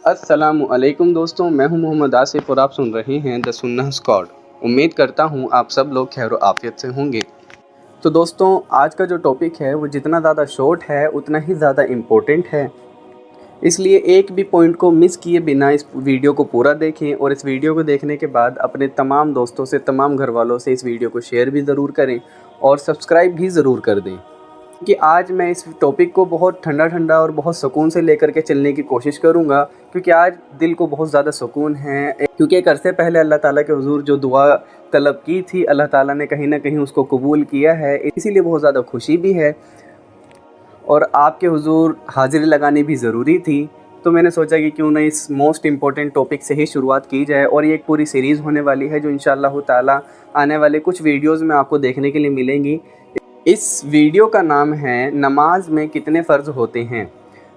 अस्सलामु अलैकुम दोस्तों, मैं हूं मोहम्मद आसिफ और आप सुन रहे हैं द सुन्नह स्क्वाड। उम्मीद करता हूं आप सब लोग खैर आफियत से होंगे। तो दोस्तों, आज का जो टॉपिक है वो जितना ज़्यादा शॉर्ट है उतना ही ज़्यादा इम्पोर्टेंट है, इसलिए एक भी पॉइंट को मिस किए बिना इस वीडियो को पूरा देखें और इस वीडियो को देखने के बाद अपने तमाम दोस्तों से, तमाम घर वालों से इस वीडियो को शेयर भी ज़रूर करें और सब्सक्राइब भी ज़रूर कर दें, कि आज मैं इस टॉपिक को बहुत ठंडा और बहुत सुकून से लेकर के चलने की कोशिश करूंगा, क्योंकि आज दिल को बहुत ज़्यादा सुकून है। क्योंकि एक अरसे पहले अल्लाह ताला के हुजूर जो दुआ तलब की थी, अल्लाह ताला ने कहीं ना कहीं उसको कबूल किया है, इसीलिए बहुत ज़्यादा खुशी भी है और आपके हुजूर हाजिरी लगानी भी ज़रूरी थी। तो मैंने सोचा कि क्यों ना इस मोस्ट इम्पॉर्टेंट टॉपिक से ही शुरुआत की जाए, और ये एक पूरी सीरीज़ होने वाली है जो इंशाअल्लाह ताला आने वाले कुछ वीडियोज़ में आपको देखने के लिए मिलेंगी। इस वीडियो का नाम है नमाज में कितने फ़र्ज़ होते हैं।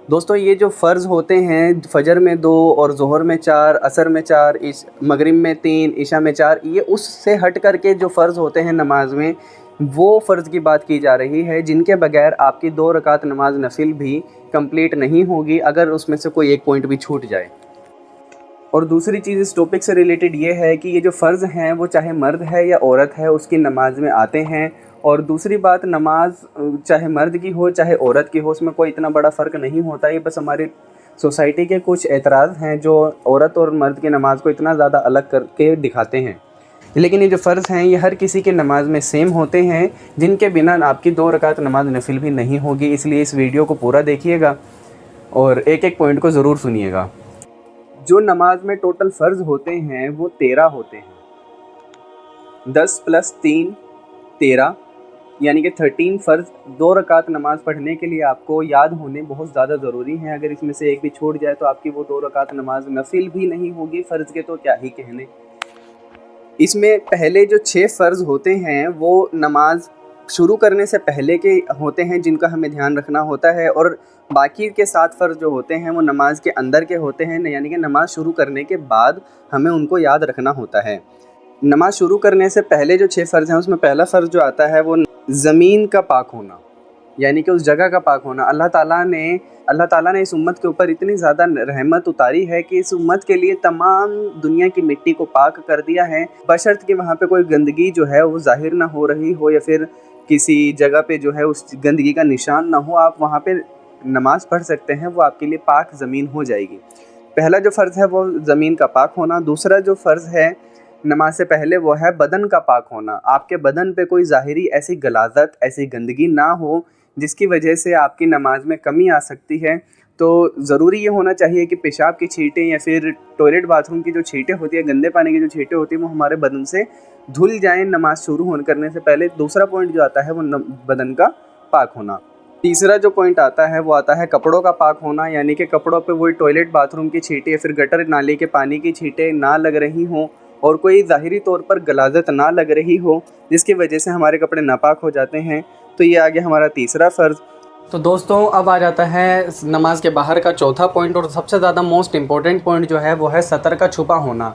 दोस्तों, ये जो फ़र्ज़ होते हैं, फजर में 2 और ज़ोहर में 4, असर में 4, मगरिब में 3, इशा में 4, ये उससे हट कर के जो फ़र्ज़ होते हैं नमाज में, वो फ़र्ज़ की बात की जा रही है जिनके बगैर आपकी 2 रकात नमाज नफिल भी कंप्लीट नहीं होगी, अगर उसमें से कोई एक पॉइंट भी छूट जाए। और दूसरी चीज़ इस टॉपिक से रिलेटेड ये है कि ये जो फ़र्ज़ हैं वो चाहे मर्द है या औरत है उसकी नमाज में आते हैं। और दूसरी बात, नमाज चाहे मर्द की हो चाहे औरत की हो, उसमें कोई इतना बड़ा फ़र्क नहीं होता। ये बस हमारी सोसाइटी के कुछ एतराज़ हैं जो औरत और मर्द की नमाज को इतना ज़्यादा अलग करके दिखाते हैं। लेकिन ये जो फ़र्ज़ हैं ये हर किसी के नमाज में सेम होते हैं, जिनके बिना आपकी 2 रकात नमाज नफिल भी नहीं होगी। इसलिए इस वीडियो को पूरा देखिएगा और एक एक पॉइंट को ज़रूर सुनिएगा। जो नमाज में टोटल फ़र्ज़ होते हैं वो 13 होते हैं। 10 + 3 13, यानी कि 13 फ़र्ज़ 2 रकात नमाज पढ़ने के लिए आपको याद होने बहुत ज़्यादा ज़रूरी हैं। अगर इसमें से एक भी छूट जाए तो आपकी वो 2 रकात नमाज नफिल भी नहीं होगी, फ़र्ज़ के तो क्या ही कहने। इसमें पहले जो 6 फ़र्ज़ होते हैं वो नमाज शुरू करने से पहले के होते हैं, जिनका हमें ध्यान रखना होता है, और बाकी के 7 फ़र्ज़ जो होते हैं वो नमाज के अंदर के होते हैं, यानी कि नमाज शुरू करने के बाद हमें उनको याद रखना होता है। नमाज शुरू करने से पहले जो 6 फ़र्ज़ हैं उसमें पहला फ़र्ज़ जो आता है वो ज़मीन का पाक होना, यानी कि उस जगह का पाक होना। अल्लाह ताला ने इस उम्मत के ऊपर इतनी ज़्यादा रहमत उतारी है कि इस उम्मत के लिए तमाम दुनिया की मिट्टी को पाक कर दिया है, बशर्त कि वहाँ पे कोई गंदगी जो है वो ज़ाहिर ना हो रही हो, या फिर किसी जगह पे जो है उस गंदगी का निशान ना हो। आप वहाँ पे नमाज़ पढ़ सकते हैं, वो आपके लिए पाक ज़मीन हो जाएगी। पहला जो फ़र्ज़ है वो ज़मीन का पाक होना। दूसरा जो फ़र्ज़ है नमाज से पहले वो है बदन का पाक होना। आपके बदन पे कोई ज़ाहिरी ऐसी गलाज़त, ऐसी गंदगी ना हो जिसकी वजह से आपकी नमाज में कमी आ सकती है। तो ज़रूरी ये होना चाहिए कि पेशाब की छींटें या फिर टॉयलेट बाथरूम की जो छींटें होती है, गंदे पानी की जो छींटें होती हैं, वो हमारे बदन से धुल जाएँ नमाज शुरू करने से पहले। दूसरा पॉइंट जो आता है वो बदन का पाक होना। तीसरा जो पॉइंट आता है वो आता है कपड़ों का पाक होना, यानी कि कपड़ों पे वही टॉयलेट बाथरूम की छींटें या फिर गटर नाले के पानी की छींटें ना लग रही हों और कोई ज़ाहिरी तौर पर गलाज़त ना लग रही हो जिसकी वजह से हमारे कपड़े नापाक हो जाते हैं। तो ये आ गया हमारा तीसरा फ़र्ज़। तो दोस्तों, अब आ जाता है नमाज के बाहर का चौथा पॉइंट, और सबसे ज़्यादा मोस्ट इम्पॉर्टेंट पॉइंट जो है वो है सतर का छुपा होना।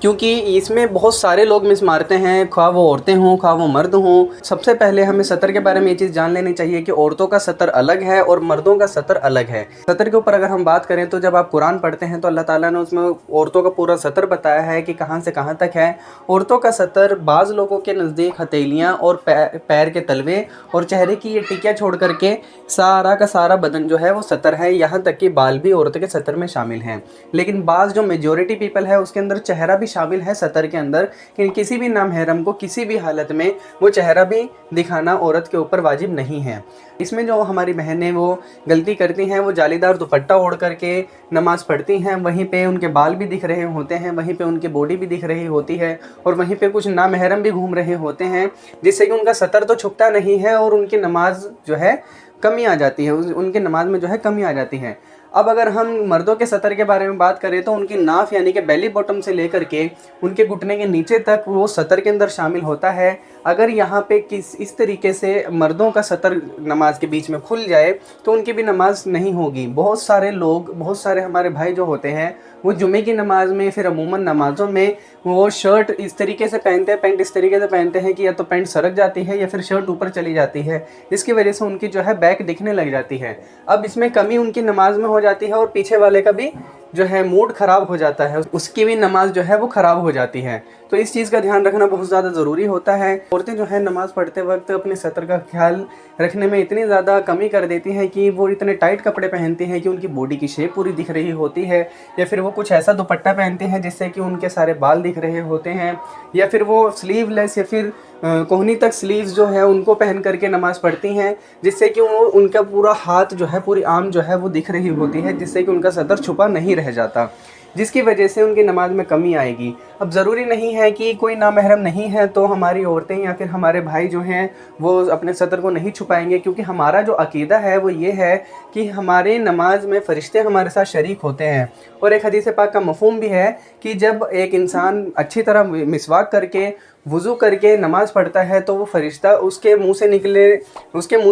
क्योंकि इसमें बहुत सारे लोग मिस मारते हैं, ख्वाह वो औरतें हों ख्वाह वो मर्द हों। सबसे पहले हमें सतर के बारे में ये चीज़ जान लेनी चाहिए कि औरतों का सतर अलग है और मर्दों का सतर अलग है। सतर के ऊपर अगर हम बात करें तो जब आप कुरान पढ़ते हैं तो अल्लाह ताला ने उसमें औरतों का पूरा सतर बताया है कि कहाँ से कहाँ तक है। औरतों का सतर बाज़ लोगों के नज़दीक हथेलियाँ और पैर के तलवे और चेहरे की ये टिकिया छोड़ करके सारा का सारा बदन जो है वो सतर है, यहाँ तक कि बाल भी औरत के सतर में शामिल हैं। लेकिन बाज़ जो मेजॉरिटी पीपल है उसके अंदर चेहरा भी शामिल है सतर के अंदर, कि किसी भी नामहरम को किसी भी हालत में वो चेहरा भी दिखाना औरत के ऊपर वाजिब नहीं है। इसमें जो हमारी बहनें वो गलती करती हैं, वो जालीदार दुपट्टा ओढ़ करके नमाज़ पढ़ती हैं, वहीं पे उनके बाल भी दिख रहे होते हैं, वहीं पे उनकी बॉडी भी दिख रही होती है, और वहीं पे कुछ नामहरम भी घूम रहे होते हैं, जिससे कि उनका सतर तो छुपता नहीं है और उनकी नमाज जो है कमी आ जाती है, उनकी नमाज में जो है कमी आ जाती है। अब अगर हम मर्दों के सतर के बारे में बात करें तो उनकी नाफ यानी कि बेली बॉटम से लेकर के उनके घुटने के नीचे तक वो सतर के अंदर शामिल होता है। अगर यहाँ पे इस तरीके से मर्दों का सतर नमाज के बीच में खुल जाए तो उनकी भी नमाज नहीं होगी। बहुत सारे हमारे भाई जो होते हैं वो जुमे की नमाज में फिर अमूमन नमाज़ों में वो शर्ट इस तरीके से पहनते हैं, पैंट इस तरीके से पहनते हैं कि या तो पैंट सरक जाती है या फिर शर्ट ऊपर चली जाती है, जिसकी वजह से उनकी जो है बैक दिखने लग जाती है। अब इसमें कमी उनकी नमाज में हो हो जाती है और पीछे वाले का भी जो है मूड ख़राब हो जाता है, उसकी भी नमाज जो है वो ख़राब हो जाती है। तो इस चीज़ का ध्यान रखना बहुत ज़्यादा ज़रूरी होता है। औरतें जो है नमाज़ पढ़ते वक्त अपने सतर का ख्याल रखने में इतनी ज़्यादा कमी कर देती हैं कि वो इतने टाइट कपड़े पहनती हैं कि उनकी बॉडी की शेप पूरी दिख रही होती है, या फिर वो कुछ ऐसा दुपट्टा पहनती हैं जिससे कि उनके सारे बाल दिख रहे होते हैं, या फिर वो स्लीवलेस या फिर कोहनी तक स्लीव्स जो है उनको पहन करके नमाज़ पढ़ती हैं, जिससे कि वो उनका पूरा हाथ जो है, पूरी आर्म जो है वो दिख रही होती है, जिससे कि उनका सतर छुपा नहीं रह जाता, जिसकी वजह से उनकी नमाज में कमी आएगी। अब ज़रूरी नहीं है कि कोई नामहरम नहीं है तो हमारी औरतें या फिर हमारे भाई जो हैं वो अपने सतर को नहीं छुपाएंगे, क्योंकि हमारा जो अकीदा है वो ये है कि हमारे नमाज में फ़रिश्ते हमारे साथ शरीक होते हैं। और एक हदीस पाक का मफ़हूम भी है कि जब एक इंसान अच्छी तरह मिसवाक करके वज़ू करके नमाज़ पढ़ता है तो वो फ़रिश्ता उसके मुंह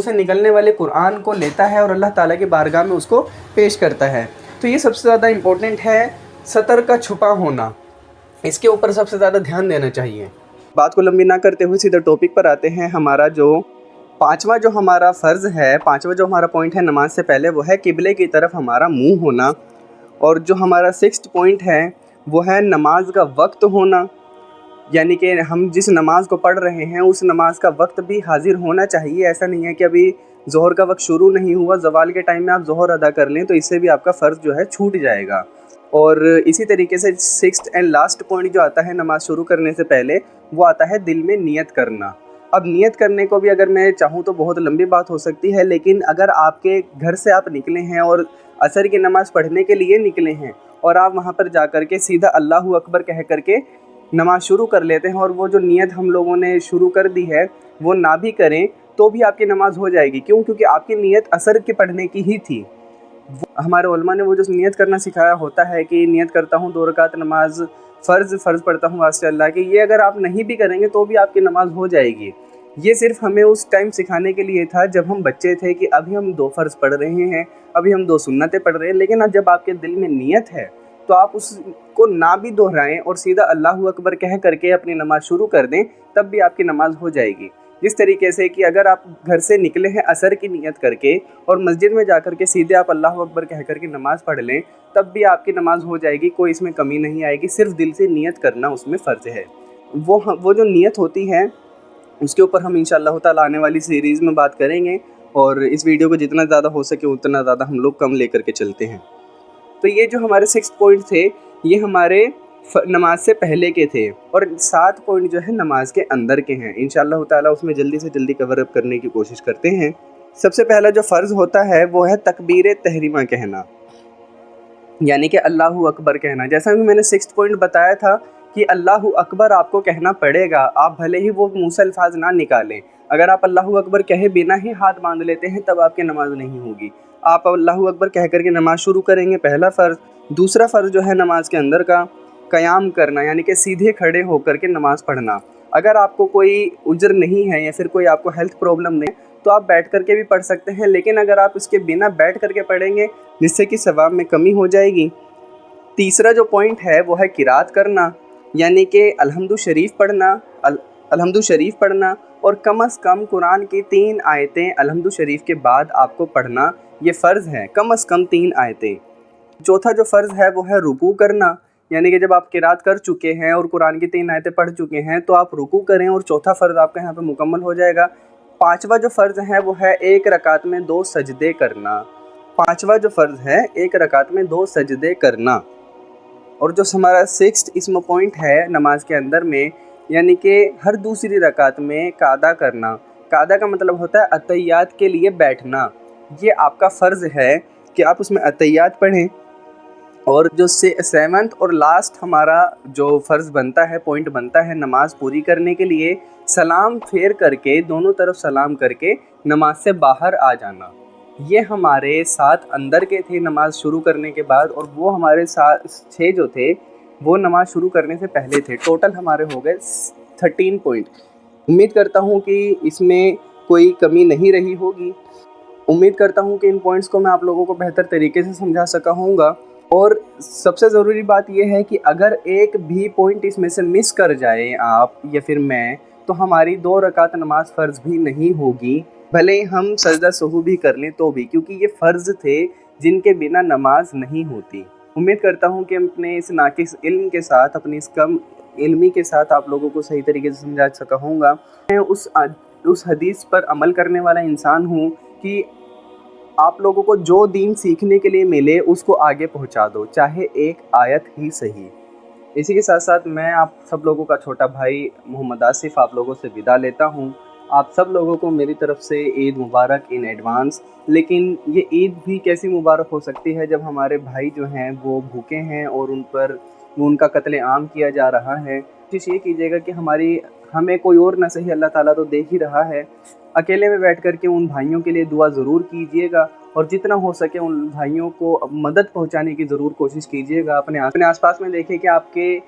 से निकलने वाले कुरान को लेता है और अल्लाह ताला की बारगाह में उसको पेश करता है। तो ये सबसे ज़्यादा इम्पोर्टेंट है, सतर का छुपा होना, इसके ऊपर सबसे ज़्यादा ध्यान देना चाहिए। बात को लंबी ना करते हुए सीधा टॉपिक पर आते हैं। हमारा जो पांचवा जो हमारा फ़र्ज़ है, पांचवा जो हमारा पॉइंट है नमाज से पहले, वो है किबले की तरफ हमारा मुंह होना। और जो हमारा 6th पॉइंट है वो है नमाज का वक्त होना, यानी कि हम जिस नमाज को पढ़ रहे हैं उस नमाज का वक्त भी हाजिर होना चाहिए। ऐसा नहीं है कि अभी ज़ोहर का वक्त शुरू नहीं हुआ, ज़वाल के टाइम में आप ज़ोहर अदा कर लें तो इससे भी आपका फ़र्ज़ जो है छूट जाएगा। और इसी तरीके से 6th एंड लास्ट पॉइंट जो आता है नमाज शुरू करने से पहले, वो आता है दिल में नियत करना। अब नियत करने को भी अगर मैं चाहूँ तो बहुत लंबी बात हो सकती है, लेकिन अगर आपके घर से आप निकले हैं और असर की नमाज़ पढ़ने के लिए निकले हैं और आप वहाँ पर जा कर के सीधा अल्लाहु अकबर कह करके नमाज़ शुरू कर लेते हैं और वो जो नियत हम लोगों ने शुरू कर दी है वो ना भी करें तो भी आपकी नमाज़ हो जाएगी। क्यों? क्योंकि आपकी नियत असर के पढ़ने की ही थी। हमारे उलमा ने वो जो नियत करना सिखाया होता है कि नियत करता हूँ 2 रकात नमाज फ़र्ज़ पढ़ता हूँ वास्ते अल्लाह के, ये अगर आप नहीं भी करेंगे तो भी आपकी नमाज़ हो जाएगी। ये सिर्फ हमें उस टाइम सिखाने के लिए था जब हम बच्चे थे कि अभी हम 2 फ़र्ज़ पढ़ रहे हैं, अभी हम 2 सुन्नतें पढ़ रहे हैं। लेकिन अब जब आपके दिल में नियत है तो आप उसको ना भी दोहराएं और सीधा अल्लाहु अकबर कह करके अपनी नमाज़ शुरू कर दें, तब भी आपकी नमाज़ हो जाएगी। जिस तरीके से कि अगर आप घर से निकले हैं असर की नियत करके और मस्जिद में जाकर के सीधे आप अल्लाहु अकबर कह करके नमाज़ पढ़ लें, तब भी आपकी नमाज़ हो जाएगी, कोई इसमें कमी नहीं आएगी। सिर्फ दिल से नियत करना उसमें फ़र्ज़ है। वो जो नियत होती है उसके ऊपर हम इंशाअल्लाह ताला आने वाली सीरीज़ में बात करेंगे, और इस वीडियो को जितना ज़्यादा हो सके उतना ज़्यादा हम लोग कम लेकर के चलते हैं। तो ये जो हमारे 6 पॉइंट थे ये हमारे नमाज से पहले के थे, और 7 पॉइंट जो है नमाज के अंदर के हैं। इंशाअल्लाह ताला उसमें जल्दी से जल्दी कवर अप करने की कोशिश करते हैं। सबसे पहला जो फ़र्ज़ होता है वो है तकबीर तहरीमा कहना, यानी कि अल्लाहु अकबर कहना। जैसा कि मैंने 6 पॉइंट बताया था कि अल्लाहु अकबर आपको कहना पड़ेगा, आप भले ही वो मुँह से अल्फाज ना निकालें। अगर आप अल्लाहु अकबर कहे बिना ही हाथ बांध लेते हैं तब आपकी नमाज नहीं होगी। आप अल्लाहु अकबर कह करके नमाज़ शुरू करेंगे, पहला फ़र्ज़। दूसरा फ़र्ज़ जो है नमाज के अंदर का क़याम करना, यानी कि सीधे खड़े होकर के नमाज़ पढ़ना। अगर आपको कोई उज़्र नहीं है या फिर कोई आपको हेल्थ प्रॉब्लम नहीं तो आप बैठ करके भी पढ़ सकते हैं, लेकिन अगर आप इसके बिना बैठ करके पढ़ेंगे जिससे कि सवाब में कमी हो जाएगी। तीसरा जो पॉइंट है वो है किरात करना, यानी कि अलहम्दु शरीफ पढ़ना, अलहम्दु शरीफ पढ़ना, और कम अज़ कम कुरान की 3 आयतें अलहम्दु शरीफ के बाद आपको पढ़ना, ये फ़र्ज़ है, कम अज़ कम 3 आयतें। चौथा जो फ़र्ज़ है वो है रुकू करना, यानी कि जब आप किरात कर चुके हैं और कुरान की 3 आयतें पढ़ चुके हैं तो आप रुकू करें और चौथा फ़र्ज़ आपका यहाँ पे मुकम्मल हो जाएगा। पाँचवा जो फ़र्ज़ है वो है 1 रकात में 2 सजदे करना। पाँचवा जो फ़र्ज़ है 1 रकात में 2 सजदे करना। और जो हमारा 6th इसमें पॉइंट है नमाज के अंदर में, यानी कि हर दूसरी रकात में कादा करना। कादा का मतलब होता है अतहियात के लिए बैठना। ये आपका फ़र्ज़ है कि आप उसमें अतहियात पढ़ें। और जो 7th और लास्ट हमारा जो फ़र्ज़ बनता है, पॉइंट बनता है नमाज़ पूरी करने के लिए, सलाम फेर करके दोनों तरफ सलाम करके नमाज से बाहर आ जाना। ये हमारे 7 अंदर के थे नमाज शुरू करने के बाद, और वो हमारे 6 जो थे वो नमाज शुरू करने से पहले थे। टोटल हमारे हो गए 13 पॉइंट। उम्मीद करता हूँ कि इसमें कोई कमी नहीं रही होगी। उम्मीद करता हूँ कि इन पॉइंट्स को मैं आप लोगों को बेहतर तरीके से समझा सका हूँगा। और सबसे ज़रूरी बात यह है कि अगर एक भी पॉइंट इसमें से मिस कर जाए आप या फिर मैं, तो हमारी 2 रकात नमाज फ़र्ज़ भी नहीं होगी, भले ही हम सजदा सहू भी कर लें तो भी, क्योंकि ये फ़र्ज़ थे جن کے بنا نماز نہیں ہوتی۔ امید کرتا ہوں کہ اپنے اس ناقص علم کے ساتھ، اپنی اس کم علمی کے ساتھ آپ لوگوں کو صحیح طریقے سے سمجھا سکا ہوں گا۔ میں اس حدیث پر عمل کرنے والا انسان ہوں کہ آپ لوگوں کو جو دین سیکھنے کے لیے ملے اس کو آگے پہنچا دو، چاہے ایک آیت ہی صحیح۔ اسی کے ساتھ ساتھ میں آپ سب لوگوں کا چھوٹا بھائی محمد آصف آپ لوگوں سے ودا لیتا ہوں۔ آپ سب لوگوں کو میری طرف سے عید مبارک ان ایڈوانس۔ لیکن یہ عید بھی کیسی مبارک ہو سکتی ہے جب ہمارے بھائی جو ہیں وہ بھوکے ہیں اور ان کا قتل عام کیا جا رہا ہے۔ کوشش یہ کیجیے گا کہ ہمیں کوئی اور نہ صحیح اللہ تعالیٰ تو دیکھ ہی رہا ہے، اکیلے میں بیٹھ کر کے ان بھائیوں کے لیے دعا ضرور کیجیے گا، اور جتنا ہو سکے ان بھائیوں کو مدد پہنچانے کی ضرور کوشش کیجیے گا۔ اپنے آس پاس میں دیکھیں کہ آپ کے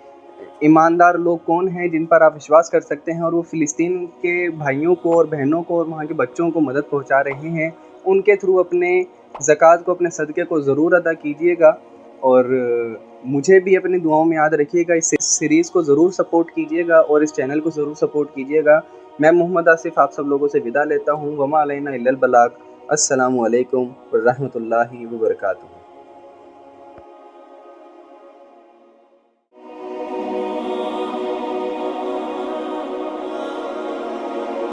ایماندار لوگ کون ہیں جن پر آپ وشواس کر سکتے ہیں اور وہ فلسطین کے بھائیوں کو اور بہنوں کو اور وہاں کے بچوں کو مدد پہنچا رہے ہیں، ان کے تھرو اپنے زکوٰۃ کو، اپنے صدقے کو ضرور ادا کیجیے گا، اور مجھے بھی اپنی دعاؤں میں یاد رکھیے گا۔ اس سیریز کو ضرور سپورٹ کیجیے گا اور اس چینل کو ضرور سپورٹ کیجیے گا۔ میں محمد آصف آپ سب لوگوں سے ودا لیتا ہوں۔ وما علینا الا البلاغ۔ السلام علیکم ورحمۃ اللہ وبرکاتہ۔